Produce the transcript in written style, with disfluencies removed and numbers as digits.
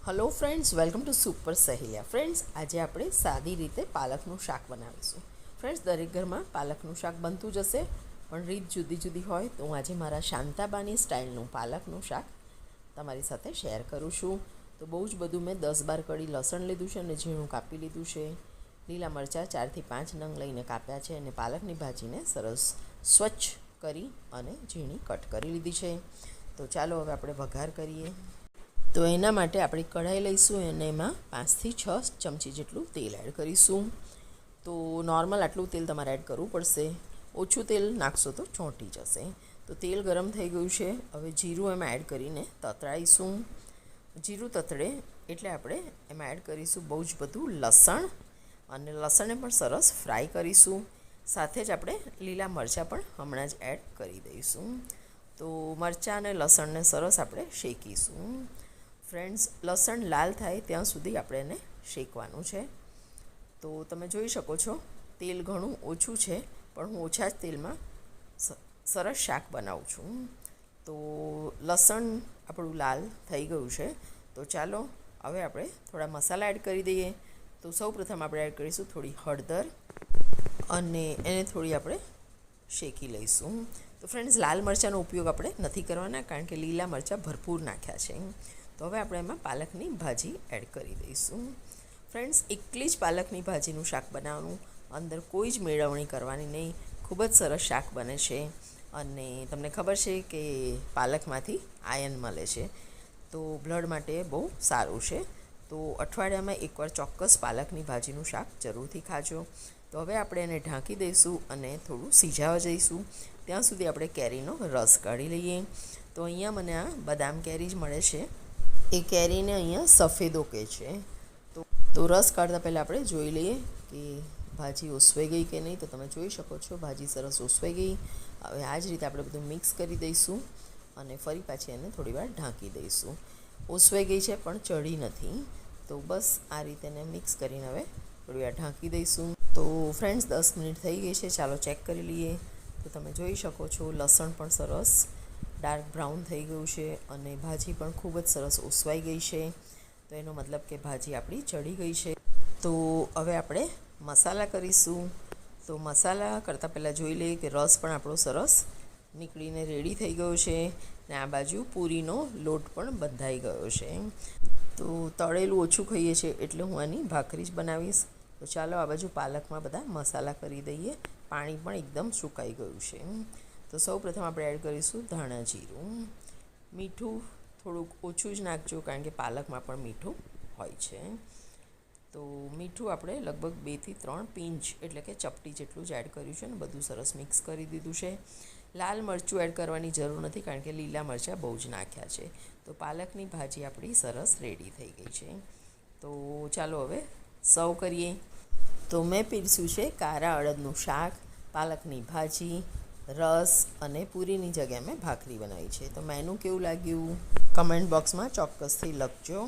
Hello friends, welcome to super સહેલિયા. Friends, આજે આપણે સાદી રીતે પાલકનું શાક બનાવીશું. ફ્રેન્ડ્સ, દરેક ઘરમાં પાલકનું શાક બનતું જ હશે, પણ રીત જુદી જુદી હોય. તો હું આજે મારા શાંતાબાની સ્ટાઇલનું પાલકનું શાક તમારી સાથે શેર કરું છું. તો બહુ જ બધું મેં 10-12 કળી લસણ લીધું છે અને ઝીણું કાપી લીધું છે. લીલા મરચાં 4થી 5 નંગ લઈને કાપ્યા છે અને પાલકની ભાજીને સરસ સ્વચ્છ કરી અને ઝીણી કટ કરી લીધી છે. તો ચાલો હવે આપણે વઘાર કરીએ. તો એના માટે આપણે કઢાઈ લઈશું અને એમાં 5થી 6 ચમચી જેટલું તેલ એડ કરીશું. તો નોર્મલ આટલું તેલ તમારે એડ કરવું પડશે. ઓછું તેલ નાખશો તો ચોંટી જશે. તો તેલ ગરમ થઈ ગયું છે. હવે જીરું એમાં એડ કરીને તતરાઈશું. જીરું તતડે એટલે આપણે એમાં એડ કરીશું બહુ જ બધું લસણ, અને લસણને પણ સરસ ફ્રાય કરીશું. સાથે જ આપણે લીલા મરચાં પણ હમણાં જ એડ કરી દઈશું. તો મરચાં અને લસણને સરસ આપણે શેકીશું. ફ્રેન્ડ્સ, લસણ લાલ થાય ત્યાં સુધી આપણે એને શેકવાનું છે. તો તમે જોઈ શકો છો તેલ ઘણું ઓછું છે, પણ હું ઓછા જ તેલમાં સરસ શાક બનાવું છું. તો લસણ આપણું લાલ થઈ ગયું છે. તો ચાલો હવે આપણે થોડા મસાલા એડ કરી દઈએ. તો સૌપ્રથમ આપણે એડ કરીશું થોડી હળદર, અને એને થોડી આપણે શેકી લઈશું. તો ફ્રેન્ડ્સ, લાલ મરચાંનો ઉપયોગ આપણે નથી કરવાના, કારણ કે લીલા મરચાં ભરપૂર નાખ્યા છે. તો હવે આપણે એમાં પાલકની ભાજી એડ કરી દઈશું. ફ્રેન્ડ્સ, એકલી જ પાલકની ભાજીનું શાક બનાવવાનું, અંદર કોઈ જ મેળવણી કરવાની નહીં. ખૂબ જ સરસ શાક બને છે. અને તમને ખબર છે કે પાલકમાંથી આયર્ન મળે છે, તો બ્લડ માટે બહુ સારું છે. તો અઠવાડિયામાં એકવાર ચોક્કસ પાલકની ભાજીનું શાક જરૂરથી ખાજો. તો હવે આપણે એને ઢાંકી દઈશું અને થોડું સિજાવા જઈશું. ત્યાં સુધી આપણે કેરીનો રસ કાઢી લઈએ. તો અહીંયા મને આ બદામ કેરી જ મળે છે. એ કેરીને અહીંયા સફેદો કહે છે. તો રસ કાઢતા પહેલાં આપણે જોઈ લઈએ કે ભાજી ઓસવાઈ ગઈ કે નહીં. તો તમે જોઈ શકો છો ભાજી સરસ ઓસવાઈ ગઈ. હવે આ જ રીતે આપણે બધું મિક્સ કરી દઈશું અને ફરી પાછી એને થોડીવાર ઢાંકી દઈશું. ઓસવાઈ ગઈ છે પણ ચડી નથી. તો બસ આ રીતે એને મિક્સ કરીને હવે થોડીવાર ઢાંકી દઈશું. તો ફ્રેન્ડ્સ, 10 મિનિટ થઈ ગઈ છે. ચાલો ચેક કરી લઈએ. તો તમે જોઈ શકો છો લસણ પણ સરસ ડાર્ક બ્રાઉન થઈ ગયું છે અને ભાજી પણ ખૂબ જ સરસ ઓસવાઈ ગઈ છે. તો એનો મતલબ કે ભાજી આપણી ચડી ગઈ છે. તો હવે આપણે મસાલા કરીશું. તો મસાલા કરતાં પહેલાં જોઈ લઈએ કે રસ પણ આપણો સરસ નીકળીને રેડી થઈ ગયો છે, ને આ બાજુ પૂરીનો લોટ પણ બંધાઈ ગયો છે. તો તળેલું ઓછું ખાઈએ છીએ એટલે હું આની ભાખરી જ બનાવીશ. તો ચાલો આ બાજુ પાલકમાં બધા મસાલા કરી દઈએ. પાણી પણ એકદમ સુકાઈ ગયું છે. તો સૌપ્રથમ આપણે એડ કરીશું ધાણા જીરું. મીઠું થોડુંક ઓછું જ નાખજો, કારણ કે પાલકમાં પણ મીઠું હોય છે. તો મીઠું આપણે લગભગ 2થી 3 પિંચ એટલે કે ચપટી જેટલું જ એડ કર્યું છે, ને બધું સરસ મિક્સ કરી દીધું છે. લાલ મરચું એડ કરવાની જરૂર નથી, કારણ કે લીલા મરચાં બહુ જ નાખ્યા છે. તો પાલકની ભાજી આપણી સરસ રેડી થઈ ગઈ છે. તો ચાલો હવે સર્વ કરીએ. તો મેં પીરસ્યું છે કારા અડદનું શાક, પાલકની ભાજી, રસ અને પૂરીની જગ્યાએ મેં ભાખરી બનાવી છે. તો મેનુ કેવું લાગ્યું કમેન્ટ બોક્સમાં ચોક્કસથી લખજો.